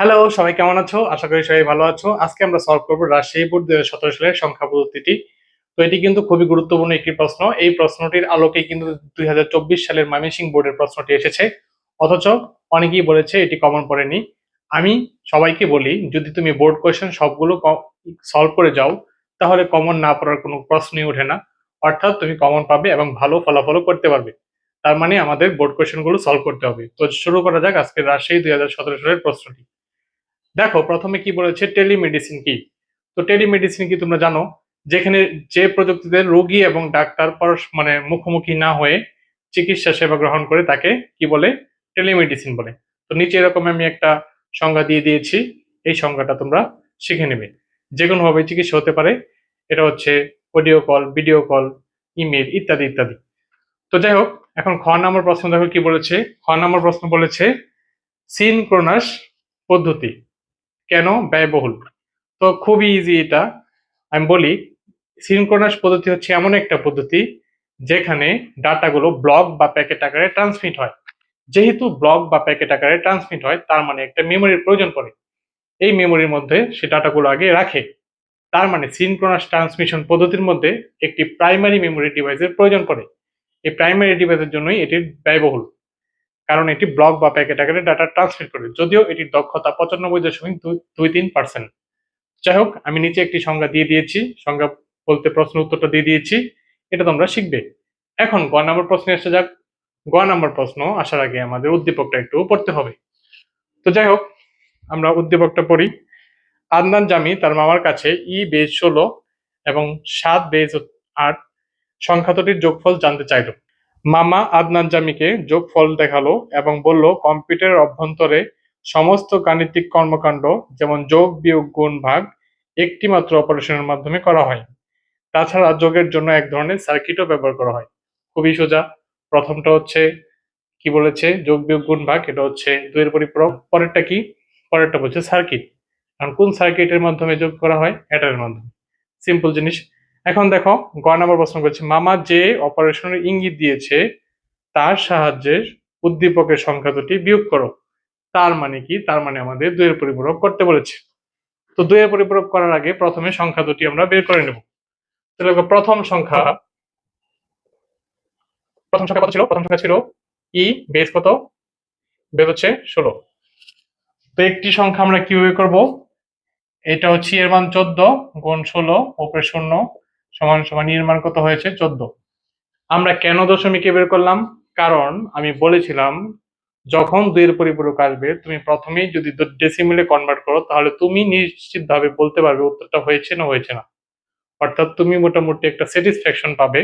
Hello, সবাই কেমন আছো? আশা করি সবাই ভালো আছো। আজকে আমরা সলভ করব রাজশাহী বোর্ড ২০১৭ সালের সংখ্যা পদ্ধতিটি। তো এটি কিন্তু খুবই গুরুত্বপূর্ণ একটি প্রশ্ন। এই প্রশ্নটির আলোকে কিন্তু ২০২৪ সালের ময়মনসিংহ বোর্ডের প্রশ্নটি এসেছে। অথচ অনেকেই বলেছে এটি কমন পড়েনি। আমি সবাইকে বলি, যদি তুমি বোর্ড কোয়েশ্চেন সবগুলো সলভ করে যাও, তাহলে কমন না পড়ার কোনো প্রশ্নই ওঠে না। অর্থাৎ তুমি কমন পাবে এবং ভালো ফলাফলও করতে পারবে। তার মানে আমাদের বোর্ড কোয়েশ্চেন গুলো সলভ করতে হবে। তো শুরু করা যাক আজকে রাজশাহী ২০১৭ সালের প্রশ্নটি। দেখো প্রথমে কি বলেছে, টেলিমেডিসিন কি। তো টেলিমেডিসিন কি তোমরা জানো, যেখানে যে প্রযুক্তিতে রোগী এবং ডাক্তার মানে মুখোমুখি না হয়ে চিকিৎসা সেবা গ্রহণ করে তাকে কি বলে, টেলিমেডিসিন বলে। তো নিচে এরকম আমি একটা সংজ্ঞা দিয়ে দিয়েছি, এই সংজ্ঞাটা তোমরা শিখে নেবে। যে কোনো ভাবে চিকিৎসা হতে পারে, এটা হচ্ছে audio call, video call, email ইত্যাদি ইত্যাদি। তো যাই হোক, এখন খ নম্বর প্রশ্ন দেখো কি বলেছে। খ নম্বর প্রশ্ন বলেছে সিনক্রোনাস পদ্ধতি কেন ব্যয়বহুল। তো খুবই ইজি এটা, আমি বলি। সিনক্রোনাস পদ্ধতি হচ্ছে এমন একটা পদ্ধতি যেখানে ডাটাগুলো ব্লক বা প্যাকেট আকারে ট্রান্সমিট হয়। যেহেতু ব্লক বা প্যাকেট আকারে ট্রান্সমিট হয়, তার মানে একটা মেমোরির প্রয়োজন পড়ে। এই মেমোরির মধ্যে সে ডাটাগুলো আগে রাখে। তার মানে সিনক্রোনাস ট্রান্সমিশন পদ্ধতির মধ্যে একটি প্রাইমারি মেমোরি ডিভাইসের প্রয়োজন পড়ে। এই প্রাইমারি ডিভাইসের জন্যই এটি ব্যয়বহুল, কারণ এটি ব্লক বা প্যাকেট আকারে ডাটা ট্রান্সমিট করে, যদিও এটির দক্ষতা ৯৫.২৩%। যাই হোক, আমি নিচে একটি সংজ্ঞা দিয়ে দিয়েছি, সংজ্ঞা বলতে প্রশ্ন উত্তরটা দিয়ে দিয়েছি, এটা তোমরা শিখবে। এখন গ নম্বর প্রশ্নে এসে যাক। গ নম্বর প্রশ্ন আসার আগে আমাদের উদ্দীপকটা একটু পড়তে হবে। তো যাই হোক, আমরা উদ্দীপকটা পড়ি। আদনান জামি তার মামার কাছে ই বেজ ১৬ এবং ৭ বেজ ৮ সংখ্যা দুটির যোগফল জানতে চাইল। মামা আদনান জামিকে যোগফল দেখালো এবং বলল, কম্পিউটারের অভ্যন্তরে সমস্ত গাণিতিক কর্মকাণ্ড, যেমন যোগ, বিয়োগ, গুণ, ভাগ, একটি মাত্র অপারেশনের মাধ্যমে করা হয়। তাছাড়া যোগের জন্য এক ধরনের সার্কিটও ব্যবহার করা হয়। খুবই সোজা। প্রথমটা হচ্ছে কি বলেছে, যোগ, বিয়োগ, গুণ, ভাগ, এটা হচ্ছে দুইয়ের পরিপূরক। পরেরটা কি, পরেরটা বলছে সার্কিট। কারণ কোন সার্কিটের মাধ্যমে যোগ করা হয়, এটার মাধ্যমে। সিম্পল জিনিস। এখন দেখো, গ নম্বর প্রশ্ন করছে, মামা যে অপারেশনের ইঙ্গিত দিয়েছে তার সাহায্যে উদ্দীপকের সংখ্যা দুটি বিয়োগ করো। তার মানে কি, তার মানে আমাদের দুইয়ের পরিপূরক করতে বলেছে। তো দুইয়ের পরিপূরক করার আগে প্রথমে সংখ্যা দুটি আমরা বের করে নেব। তাহলে প্রথম সংখ্যা কত ছিল, প্রথম সংখ্যা ছিল বেস কত, বেস হচ্ছে ১৬। তো একটি সংখ্যা আমরা কিভাবে করব, এটা হচ্ছে এর মান ১৪ গুণ ১৬ উপরে ০ সমান সমান এর মান কত হয়েছে ১৪। আমরা কেন দশমিকে বের করলাম, কারণ আমি বলেছিলাম যখন দুইয়ের পরিপূরক আসবে তুমি প্রথমেই যদি ডেসিমেলে কনভার্ট করো, তাহলে তুমি নিশ্চিতভাবে বলতে পারবে উত্তরটা হয়েছে না হয়েছে না। অর্থাৎ তুমি মোটামুটি একটা স্যাটিসফ্যাকশন পাবে।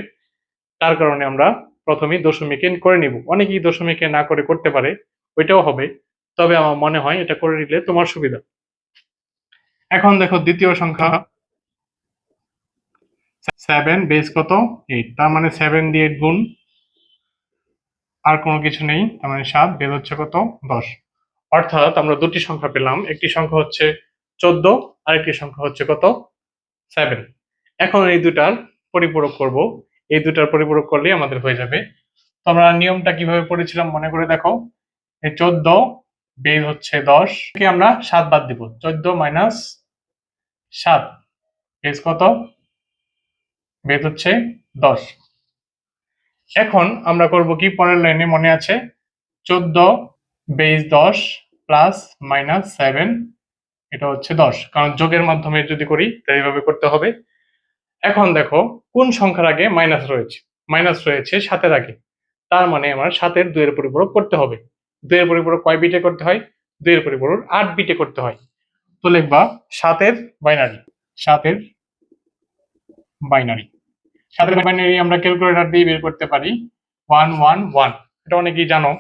তার কারণে আমরা প্রথমেই দশমিকে করে নিব। অনেকেই দশমিকে না করে করতে পারে, ওইটাও হবে। তবে আমার মনে হয় এটা করে নিলে তোমার সুবিধা। এখন দেখো দ্বিতীয় সংখ্যা 7 বেস কত 8, তার মানে 7 দিয়ে 8 গুণ, আর কোনো কিছু নেই, তার মানে 7 বেস হচ্ছে কত 10। অর্থাৎ আমরা দুটি সংখ্যা পেলাম, একটি সংখ্যা হচ্ছে 14, আরেকটি সংখ্যা হচ্ছে কত 7। এখন এই দুটার পরিপূরক করব, এই দুটার পরিপূরক করলেই আমাদের হয়ে যাবে। তো আমরা নিয়মটা কিভাবে পড়েছিলাম মনে করে দেখো, এই 14 বেস হচ্ছে 10 কে আমরা 7 বাদ দিব, 14 মাইনাস 7 বেস কত, বেস হচ্ছে 10। এখন আমরা করব কি, পরের লাইনে মনে আছে 14 বেস 10 প্লাস মাইনাস 7, এটা হচ্ছে 10, কারণ যোগের মাধ্যমে যদি করি তাই এইভাবে করতে হবে। এখন দেখো কোন সংখ্যার আগে মাইনাস রয়েছে, মাইনাস রয়েছে 7-এর আগে, তার মানে আমার 7-এর 2-এর পরিপূরক করতে হবে। 2-এর পরিপূরক কয় বিটে করতে হয়, 2-এর পরিপূরক 8 বিটে করতে হয়। তো লিখবা 7-এর বাইনারি, 7-এর বাইনারি। 7-এর বাইনারি আমরা ক্যালকুলেটর দিয়ে বের করতে পারি 111, এটা অনেকেই জানো।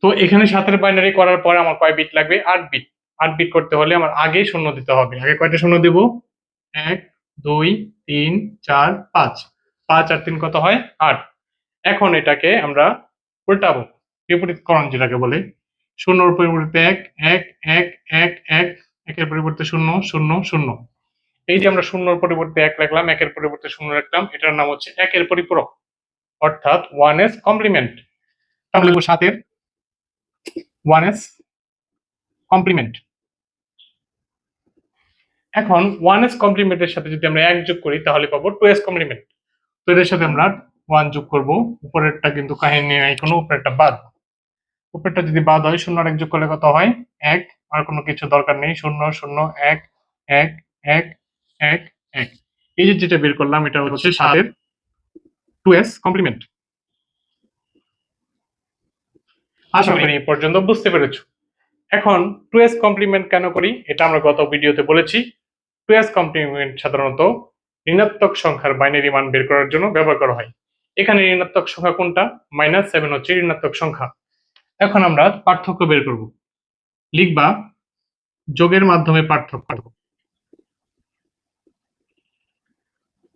তো এখানে 7-এর বাইনারি করার পরে আমার কয় বিট লাগবে, 8 বিট। 8 বিট করতে হলে আমার আগে শূন্য দিতে হবে। আগে কয়টা শূন্য দেব, 1 2 3 4 5, 5 আর 3 কত হয় 8। এখন এটাকে আমরা উল্টাবো, বিপরীতকরণ যেটাকে বলে। শূন্যর পরিবর্তে 1 1 1 1 1, একের পরিবর্তে 0 0 0। এই যে আমরা শূন্যর পরিবর্তে 1 লিখলাম, একের পরিবর্তে 0 লিখলাম, এটার নাম হচ্ছে একের পরিপূরক, অর্থাৎ 1s কমপ্লিমেন্ট। আমরা লিখবো 7-এর 1s কমপ্লিমেন্ট। এখন 1s কমপ্লিমেন্টের সাথে যদি আমরা 1 যোগ করি তাহলে পাবো 2s কমপ্লিমেন্ট। তো এদের সাথে আমরা 1 যোগ করব, উপরেরটা কিন্তু কাহিনী নাই কোনো, উপরেরটা বাদ। উপরেরটা যদি বাদ হয় 0 আর 1 যোগ করলে কত হয় 1, আর কোনো কিছু দরকার নেই, 0 0 1 1 1 1 1। এই যে যেটা বের করলাম এটা হচ্ছে 7 এর 2s কমপ্লিমেন্ট। আশা করি এই পর্যন্ত বুঝতে পেরেছো। এখন 2s কমপ্লিমেন্ট কেন করি এটা আমরা গত ভিডিওতে বলেছি। 2s কমপ্লিমেন্ট সাধারণত ঋণাত্মক সংখ্যার বাইনারি মান বের করার জন্য ব্যবহার করা হয়। এখানে ঋণাত্মক সংখ্যা কোনটা? -7 হচ্ছে ঋণাত্মক সংখ্যা। এখন আমরা পার্থক্য বের করব। লিখবা যোগের মাধ্যমে পার্থক্য।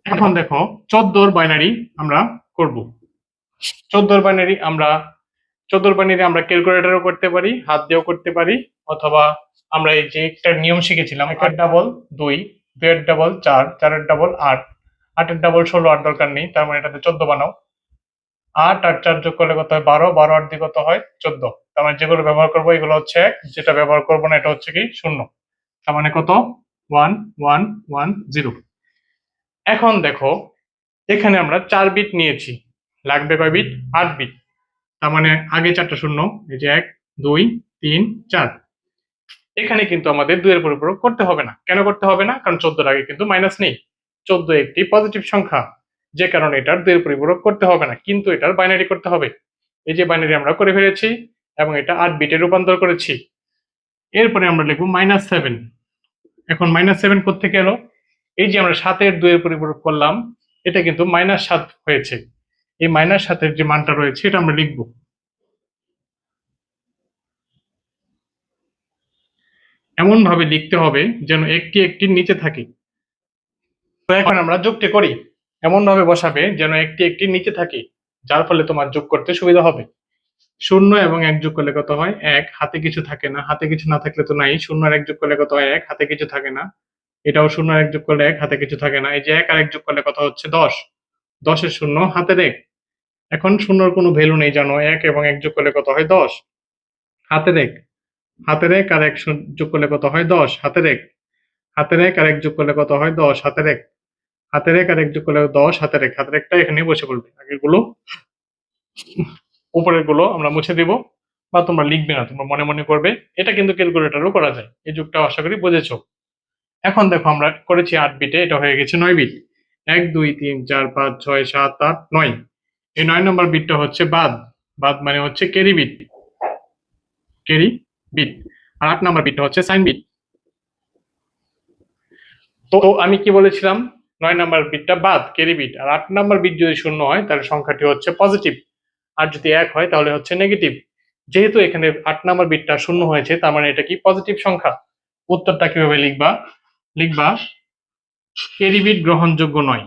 এখন দেখো 14 এর বাইনারি আমরা করব। 14 এর বাইনারি আমরা ক্যালকুলেটরও করতে পারি, হাত দিয়েও করতে পারি, অথবা আমরা এই যে একটা নিয়ম শিখেছিলাম, 1 এর ডাবল 2, 2 এর ডাবল 4, 4 এর ডাবল 8, 8 এর ডাবল 16, আর দরকার নেই, তার মানে এটাতে 14 বানাও। 8 আর 4 যোগ করলে কত হয় 12, 12 আর 2 কত হয় 14। তার মানে যেগুলো ব্যবহার করবো এগুলো হচ্ছে 1, যেটা ব্যবহার করবো না এটা হচ্ছে কি 0। তার মানে কত 1 1 1 0। এখন দেখো এখানে আমরা 4 বিট নিয়েছি, লাগবে কয় বিট? 8 বিট। তার মানে আগে 4টা শূন্য, এই যে 1 2 3 4। এখানে কিন্তু আমাদের 2 এর পরিপূরক করতে হবে না। কেন করতে হবে না? কারণ 14 এর আগে কিন্তু মাইনাস নেই। 14 একটি পজিটিভ সংখ্যা, যে কারণে এটার 2 এর পরিপূরক করতে হবে না, কিন্তু এটার বাইনারি করতে হবে। এই যে বাইনারি আমরা করে ফেলেছি এবং এটা 8 বিটে রূপান্তর করেছি। এরপরে আমরা লিখব -7। এখন -7 কোত্থেকে এলো? এই যে আমরা 7 এর 2 এর পরিপূরক করলাম, এটা কিন্তু -7 হয়েছে। এই -7 এর যে মানটা রয়েছে এটা আমরা লিখব। এমন ভাবে লিখতে হবে যেন একটি একটির নিচে থাকে। তো এখন আমরা যোগটি করি, এমন ভাবে বসাবে যেন একটি একটির নিচে থাকে, যার ফলে তোমার যোগ করতে সুবিধা হবে। 0 এবং 1 যোগ করলে কত হয় 1, হাতে কিছু থাকে না, হাতে কিছু না থাকলে তো নাই। 0 আর 1 যোগ করলে কত হয় 1, হাতে কিছু থাকে না। এটাও 0 আর 1 যোগ করলে 1, হাতে কিছু থাকে না। এই যে 1 আর 1 যোগ করলে কত হচ্ছে 10, 10 এর 0 হাতের 1। এখন 0 এর কোনো ভ্যালু নেই জানো, 1 এবং 1 যোগ করলে কত হয় 10, হাতের 1। হাতের 1 আর 1 যোগ করলে কত হয় 10, হাতের 1। হাতের 1 আর 1 যোগ করলে কত হয় 10, হাতের 1। হাতের 1 আর 1 যোগ করলে 10, হাতের 1। হাতের 1টা এখানে বসে পড়বে, আগের গুলো উপরের গুলো আমরা মুছে দিব, বা তোমরা লিখবে না, তোমরা মনে মনে করবে। এটা কিন্তু ক্যালকুলেটরও করা যায়। এই যুগটা আশা করি বুঝেছো। এখন দেখো আমরা করেছি 8 বিটে, এটা হয়ে গেছে 9 বিট। 1 2 3 4 5 6 7 8 9। এই 9 নম্বর বিটটা হচ্ছে বাদ। বাদ মানে হচ্ছে ক্যারি বিট, ক্যারি বিট। আর 8 নম্বর বিটটা হচ্ছে সাইন বিট। তো আমি কি বলেছিলাম? 9 নম্বর বিটটা বাদ, ক্যারি বিট। আর 8 নম্বর বিট যদি শূন্য হয় তাহলে সংখ্যাটি হচ্ছে পজিটিভ, আর যদি 1 হয় তাহলে হচ্ছে নেগেটিভ। যেহেতু এখানে 8 নম্বর বিটটা শূন্য হয়েছে, তার মানে এটা কি পজিটিভ সংখ্যা। উত্তরটা কিভাবে লিখবা? লিখবা ক্যারি বিট গ্রহণযোগ্য নয়।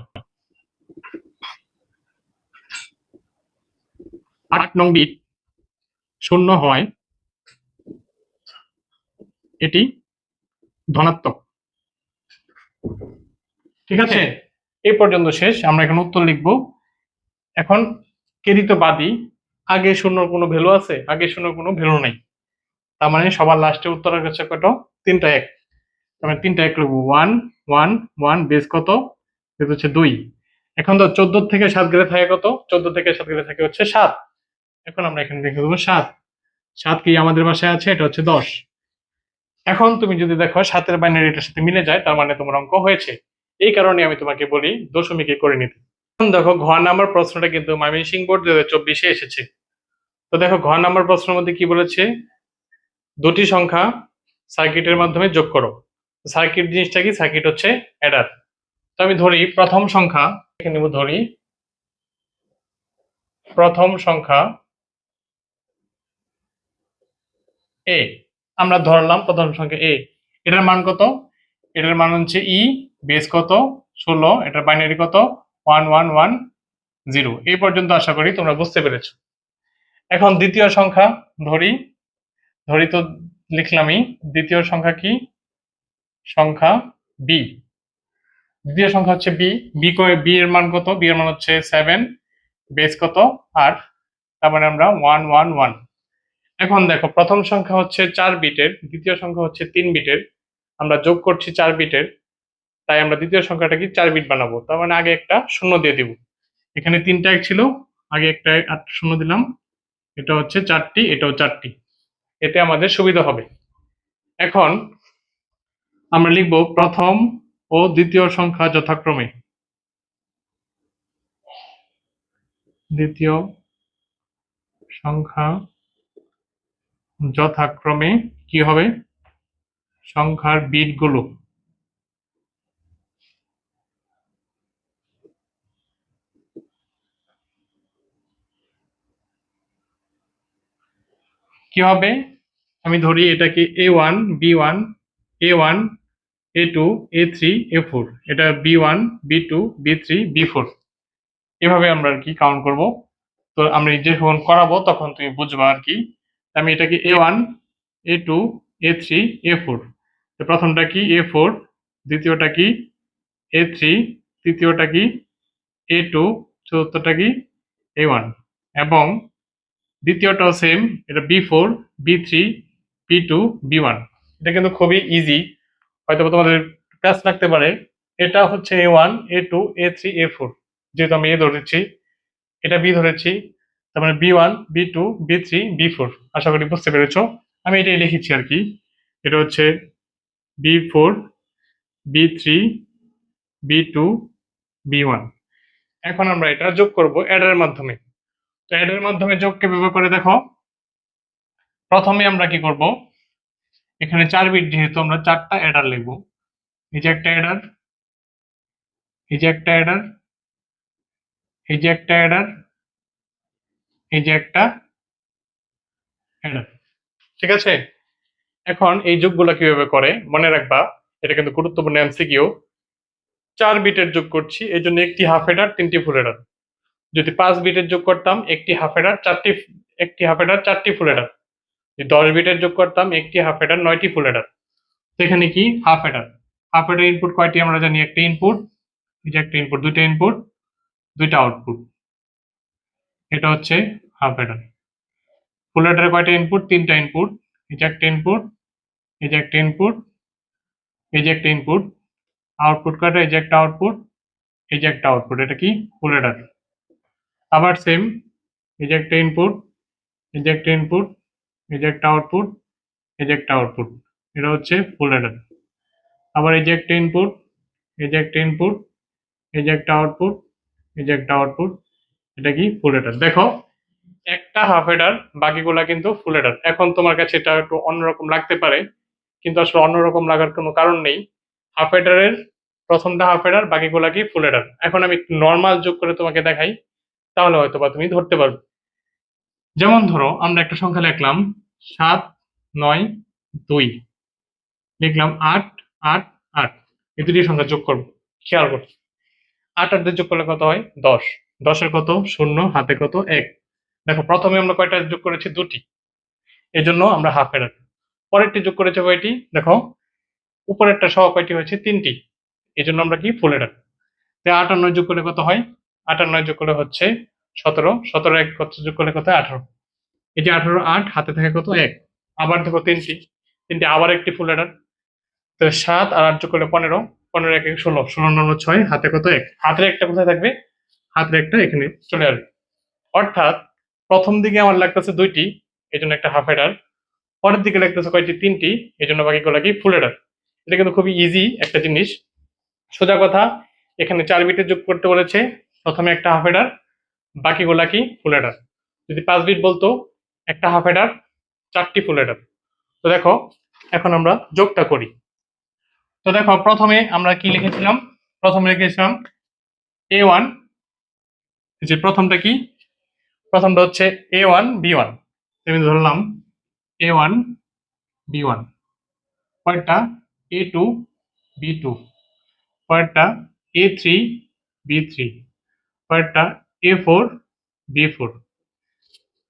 8 নং বিট শূন্য হয়, এটি ধনাত্মক। ঠিক আছে, এই পর্যন্ত শেষ। আমরা এখন উত্তর লিখব। এখন ক্যারি তো বাদই, আগে শূন্যর কোনো ভ্যালু আছে? আগে শূন্যর কোনো ভ্যালু নেই। তার মানে সবার লাস্টে উত্তরের কাছে কত? 3টা 1। তার মানে 3টা 1 লিখবো। 1 1 1 বেস কত? বেস হচ্ছে 2। এখন তো 14 থেকে 7 গেলে থাকে কত? 14 থেকে 7 গেলে থাকে হচ্ছে 7। এখন আমরা এখানে লিখে দেবো 7। 7 কি আমাদের বাসায় আছে? এটা হচ্ছে 10। এখন তুমি যদি দেখো 7 এর বাইনারি এটার সাথে মিলে যায়, তার মানে তোমার অঙ্ক হয়েছে। এই কারণে আমি তোমাকে বলি দশমিকে করে নিতে। এখন দেখো ঘ নাম্বার প্রশ্নটা কিন্তু ময়মনসিংহ বোর্ড 2024 এসেছে। তো দেখো ঘ নাম্বার প্রশ্নের মধ্যে কি বলেছে? দুটি সংখ্যা সার্কিটের মাধ্যমে যোগ করো। সার্কিট জিনিসটা কি? সার্কিট হচ্ছে অ্যাডার। তো আমি ধরি প্রথম সংখ্যা, এখানে ধরি প্রথম সংখ্যা এ। আমরা ধরলাম প্রথম সংখ্যা এ। এটার মান কত? এটার মান হচ্ছে ই, বেস কত? 16। এটার বাইনারি কত? 1 1 1 0। এই পর্যন্ত আশা করি তোমরা বুঝতে পেরেছো। এখন দ্বিতীয় সংখ্যা ধরি, ধরি তো লিখলামই। দ্বিতীয় সংখ্যা কি? সংখ্যা বি। দ্বিতীয় সংখ্যা হচ্ছে বি। বি এর মান কত? বি এর মান হচ্ছে 7, বেস কত? 8। তার মানে আমরা 1 1 1। এখন দেখো, প্রথম সংখ্যা হচ্ছে 4 বিটের, দ্বিতীয় সংখ্যা হচ্ছে 3 বিটের। আমরা যোগ করছি 4 বিটের, তাই আমরা দ্বিতীয় সংখ্যাটা কি 4 বিট বানাবো। তার মানে আগে একটা শূন্য দিয়ে দিব। এখানে 3টা এক ছিল, আগে একটা শূন্য দিলাম। এটা হচ্ছে 4টি, এটাও 4টি। এতে আমাদের সুবিধা হবে। এখন আমরা লিখব প্রথম ও দ্বিতীয় সংখ্যা যথাক্রমে। দ্বিতীয় সংখ্যা যথাক্রমে কি হবে? সংখ্যার বিটগুলো কি হবে? আমি ধরি এটাকে A1 B1 A1 A2 A3 A4, এটা B1 B2 B3 B4, এভাবে আমরা আর কি কাউন্ট করব। তো আমরা যখন করাবো তখন তুমি বুঝবা আর কি। আমি এটাকে A1 A2 A3 A4, প্রথমটা কি A4, দ্বিতীয়টা কি A3, তৃতীয়টা কি A2, চতুর্থটা কি A1, এবং দ্বিতীয়টাও সেম, এটা B4 B3 B2 B1। এটা কিন্তু খুবই ইজি, হয়তো তোমাদের কাজ লাগতে পারে। এটা হচ্ছে A1 A2 A3 A4, যেহেতু আমি A ধরেছি, এটা B ধরেছি, তার মানে B1 B2 B3 B4। আশা করি বুঝতে পেরেছো। আমি এটাই লিখেছি আর কি। এটা হচ্ছে B4 B3 B2 B1। এখন আমরা এটা যোগ করব অ্যাডের মাধ্যমে। তো অ্যাডের মাধ্যমে যোগ কিভাবে করে দেখো। প্রথমে আমরা কি করব, এখানে 4 বিট যেহেতু, আমরা 4টা অ্যাডার লিখব। এই যে একটা অ্যাডার, এই যে একটা অ্যাডার, এই যে একটা অ্যাডার, এই যে একটা অ্যাডার। ঠিক আছে? এখন এই যোগগুলো কিভাবে করে মনে রাখবা, এটা কিন্তু গুরুত্বপূর্ণ এমসিকিউ। 4 বিটের যোগ করছি, এই জন্য একটি হাফ হেডার 3টি ফুল হেডার। যদি 5 বিটের যোগ করতাম, একটি হাফ হেডার 4টি, একটি হাফ হেডার 4টি ফুল হেডার। যদি 10 বিটের যোগ করতাম, একটি হাফ হেডার 9টি ফুল হেডার। তো এখানে কি half header, half header input কয়টি আমরা জানি? একটা ইনপুট, এই যে একটা ইনপুট, দুইটা ইনপুট, দুইটা আউটপুট। এটা হচ্ছে হাফ হেডার। ফুল হেডারে কয়টা ইনপুট? 3টা ইনপুট, এই যে একটা ইনপুট, এই যে একটা ইনপুট, এই যে একটা ইনপুট। আউটপুট কয়টা? এই যে একটা আউটপুট, এই যে একটা আউটপুট। এটা কি ফুল হেডার। আবার সেম, এই যে একটা ইনপুট, এই যে একটা ইনপুট, এই যে একটা আউটপুট, এই যে একটা আউটপুট। এটা হচ্ছে ফুল হেডার। আবার এই যে একটা ইনপুট, এই যে একটা ইনপুট, এই যে একটা আউটপুট, এই যে একটা আউটপুট। এটা কি ফুল হেডার। দেখো, একটা হাফ হেডার, বাকিগুলা কিন্তু ফুল হেডার। এখন তোমার কাছে এটা একটু অন্যরকম লাগতে পারে, কিন্তু আসলে অন্যরকম লাগার কোনো কারণ নেই। হাফ হেডারের প্রথমটা হাফ হেডার, বাকিগুলা কি ফুল হেডার। এখন আমি নর্মাল যোগ করে তোমাকে দেখাই, তাহলে হয়তো বা তুমি ধরতে পারবে। যেমন ধরো, আমরা একটা সংখ্যা লিখলাম 7 9 2, লিখলাম 8 8 8, এই দুটি সংখ্যা যোগ করবো। খেয়াল করো, 8 আর 2 যোগ করলে কত হয়? 10। 10-এর কত? শূন্য, হাতে কত? 1। দেখো, প্রথমে আমরা কয়টা যোগ করেছি? দুটি, এই জন্য আমরা হাফ হেডার। পরেরটি যোগ করেছে কয়টি? দেখো, উপরেরটা সহ কয়টি হয়েছে? 3টি, এই জন্য আমরা কি ফুল হেডার। তাই 8 আর 9 যোগ করলে কত হয়? 8 আর 9 যোগ করলে হচ্ছে 17। 17 এক কত যোগ করলে কত হয়? 18। এই যে 18 8, হাতে থাকে কত? 1। আবার দেখো 3টি, 3টি আবার একটি ফুল হেডার। তো 7 আর 8 যোগ করলে 15। 15 1 16, 16 9 6, হাতে কত? 1। হাতের একটা কোথায় থাকবে? হাতের একটা এখানে চলে আসবে। অর্থাৎ প্রথম দিকে আমার লাগতেছে 2টি, এই জন্য একটা হাফ হেডার। পরের দিকে লাগতেছে কয়টি? 3টি, এই জন্য বাকিগুলো কি ফুল হেডার। এটা কিন্তু খুবই ইজি একটা জিনিস। সোজা কথা, এখানে 4 বিটের যোগ করতে বলেছে, প্রথমে একটা হাফ হেডার, বাকিগুলা কি ফুল হেডার। যদি 5 বিট বলতো, একটা হাফ হেডার 4টি ফুল হেডার। তো দেখো, এখন আমরা যোগটা করি। তো দেখো, প্রথমে আমরা কি লিখেছিলাম? প্রথমে লিখেছিলাম A1, যে প্রথমটা কি? প্রথমটা হচ্ছে A1 B1। আমি ধরলাম A1 B1। পরেরটা A2 B2। পরেরটা A3 B3। পরেরটা A4 B4।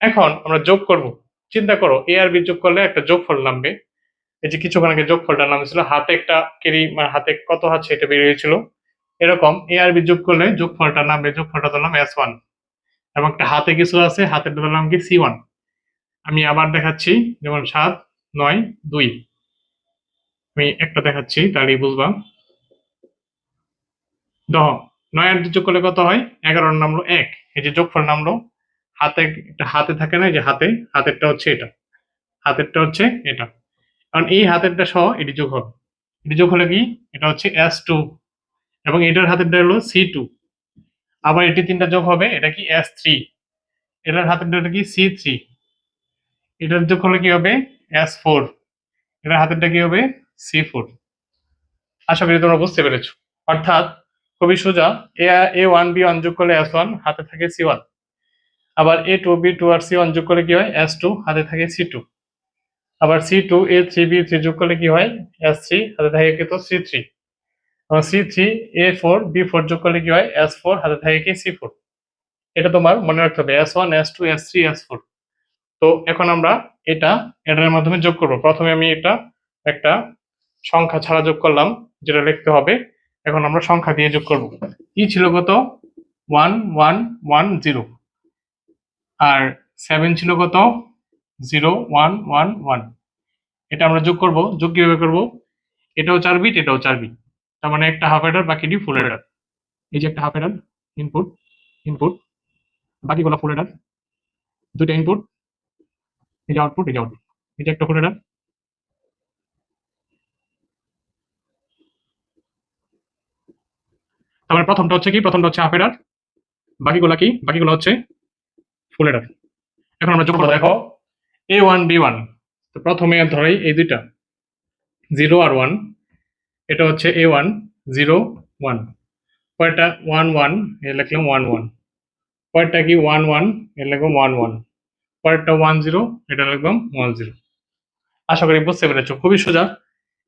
এখন আমরা যোগ করব। চিন্তা করো, এ আর বি যোগ করলে একটা যোগফল নামবে। এই যে কিছুক্ষণ আগে যোগফলটা নামছিল, হাতে একটা কেরি, মানে হাতে কত আছে এটা বের হয়েছিল। এরকম এ আর বি যোগ করলে যোগফলটা নামবে, যোগফলটা ধরলাম S1। এবং একটা হাতে কিছু আছে, হাতের ধরলাম কি C1। আমি আবার দেখাচ্ছি, যেমন 7 9 2। আমি একটা দেখাচ্ছি তাহলেই বুঝবা। দেখো 9 আর 2 যোগ করলে কত হয়? 11 নামলো 1। এই যে যোগফল নামলো, হাতে একটা হাতে থাকে না, এই যে হাতে, হাতেরটা হচ্ছে এটা, হাতেরটা হচ্ছে এটা। কারণ এই হাতেরটা সহ এটি যোগ হবে। এটি যোগ হলে কি? এটা হচ্ছে S2 এবং এটার হাতেরটা হলো C2। আবার এটি তিনটা যোগ হবে, এটা কি S3। এটার হাতেরটা কি C3। এটার যোগ হলে কি হবে? S4। এটার হাতেরটা কি হবে? C4। আশা করি তোমরা বুঝতে পেরেছো। অর্থাৎ খুবই সোজা, A1 B1 যোগ করলে S1 হাতে থাকে C1। আবার A2 B2 আর C1 যোগ করলে কি হয়? S2 হাতে থাকে C2। আবার C2 A3 B3 যোগ করলে কি হয়? S3 হাতে থাকে কিন্তু C3। এবং C3 A4 B4 যোগ করলে কি হয়? S4 হাতে থাকে কি? C4। এটা তোমার মনে রাখতে হবে, S1 S2 S3 S4। তো এখন আমরা এটা এটার মাধ্যমে যোগ করব। প্রথমে আমি এটা একটা সংখ্যা ছাড়া যোগ করলাম, যেটা লিখতে হবে। এখন আমরা সংখ্যা দিয়ে যোগ করব। কি ছিল কত? 1 1 1 0। আর 7 ছিল কত? 0 1 1 1। এটা আমরা যোগ করব। যোগ কিভাবে করব? এটাও 4 বিট, এটাও 4 বিট। তার মানে একটা হাফ অ্যাডার, বাকিটি ফুল অ্যাডার। এই যে একটা হাফ অ্যাডার, ইনপুট ইনপুট, বাকিগুলো ফুল অ্যাডার। দুইটা ইনপুট, এই যে আউটপুট, এই যে আউটপুট। এই যে একটা ফুল অ্যাডার। তার মানে প্রথমটা হচ্ছে কি? প্রথমটা হচ্ছে হাফ অ্যাডার, বাকিগুলা কি? বাকিগুলো হচ্ছে ফুল অ্যাডার। এখন আমরা যোগ করব। দেখো A1 B1, তো প্রথমে ধরাই এই দুইটা 0 আর 1। এটা হচ্ছে A1 0 1। পরেরটা 1 1, এ লিখলাম 1 1। পরেরটা কি? 1 1, এ লিখলাম 1 1। পরেরটা 1 0, এটা লিখলাম 1 0। আশা করি বুঝতে পেরেছো, খুবই সোজা।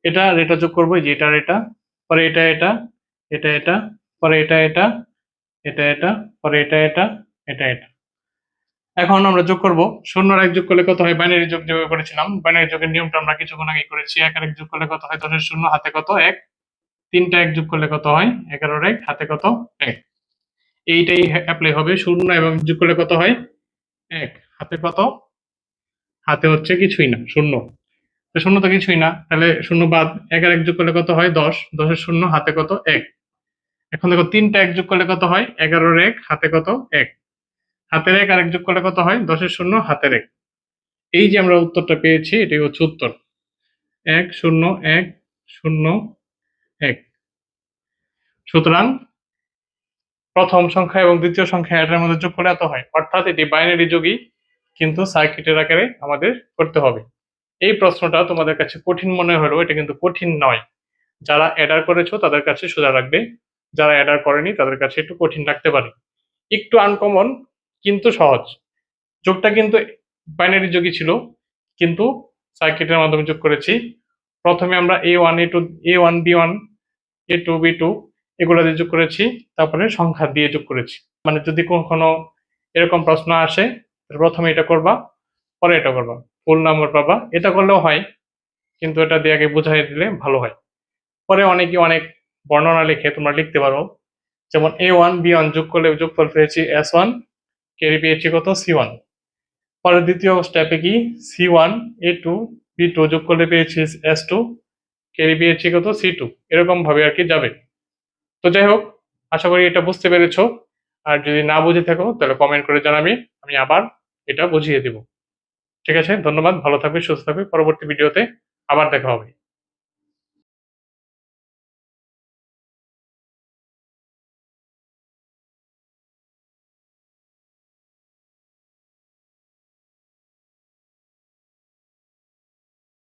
এটা আর এটা যোগ করবো, যে এটা আর এটা, পরে এটা এটা, এটা এটা, পরে এটা এটা, এটা এটা, পরে এটা এটা, এটা এটা। এখন আমরা যোগ করব। 0 আর 1 যোগ করলে কত হয়? বাইনারি যোগ যেভাবে করেছিলাম, বাইনারি যোগের নিয়মটা আমরা কিছুক্ষণ আগে করেছি। 1 আর 1 যোগ করলে কত হয়? 10 এর 0 হাতে কত? 1। 3টা 1 যোগ করলে কত হয়? 11 এর 1 হাতে কত? 1। এইটাই অ্যাপ্লাই হবে। 0 এবং যোগ করলে কত হয়? 1 হাতে কত? হাতে হচ্ছে কিছুই না, 0। তো 0 তো কিছুই না, তাহলে 0 বাদ। 1 আর 1 যোগ করলে কত হয়? 10। 10 এর 0 হাতে কত? 1। এখন দেখো 3টা 1 যোগ করলে কত হয়? 11 এর 1 হাতে কত? 1। হাতের 1 আর 1 যোগ করলে কত হয়? 10 এর 0 হাতের 1। এই যে আমরা উত্তরটা পেয়েছি, এটাই হচ্ছে উত্তর। 1 0 1 0 1। সুতরাং প্রথম সংখ্যা এবং দ্বিতীয় সংখ্যা এটার মধ্যে যোগ করলে এত হয়। অর্থাৎ এটি বাইনারি যোগই, কিন্তু সার্কিটের আকারে আমাদের করতে হবে। এই প্রশ্নটা তোমাদের কাছে কঠিন মনে হলেও এটা কিন্তু কঠিন নয়। যারা অ্যাডার করেছো তাদের কাছে সোজা লাগবে, যারা অ্যাডার করেনি তাদের কাছে একটু কঠিন লাগতে পারে। একটু আনকমন, কিন্তু সহজ। যোগটা কিন্তু বাইনারি যোগই ছিল, কিন্তু সার্কিটের মাধ্যমে যোগ করেছি। প্রথমে আমরা A1 A2 A1 B1 A2 B2 এগুলো দিয়ে যোগ করেছি, তারপরে সংখ্যা দিয়ে যোগ করেছি। মানে যদি কখনো এরকম প্রশ্ন আসে, প্রথমে এটা করবা, পরে এটা করবা, ফুল নাম্বার পাবা। এটা করলেও হয়, কিন্তু এটা দিয়ে আগে বুঝাই দিলে ভালো হয়। পরে অনেকে অনেক বর্ণনা লিখে তোমরা লিখতে পারো, যেমন A1 B1 যোগ করলে যোগফল পেয়েছি S1, ক্যারি পেয়েছি কত? C1। পরে দ্বিতীয় স্টেপে কি? C1 A2 B2 যোগ করলে পেয়েছি S2, ক্যারি পেয়েছি কত? C2। এরকম ভাবে আর কি যাবে। তো যাই হোক, আশা করি এটা বুঝতে পেরেছো। আর যদি না বুঝে থাকো তাহলে কমেন্ট করে জানাবি, আমি আবার এটা বুঝিয়ে দিব। ঠিক আছে, ধন্যবাদ। ভালো থাকবে, সুস্থ থাকবে। পরবর্তী ভিডিওতে আবার দেখা হবে।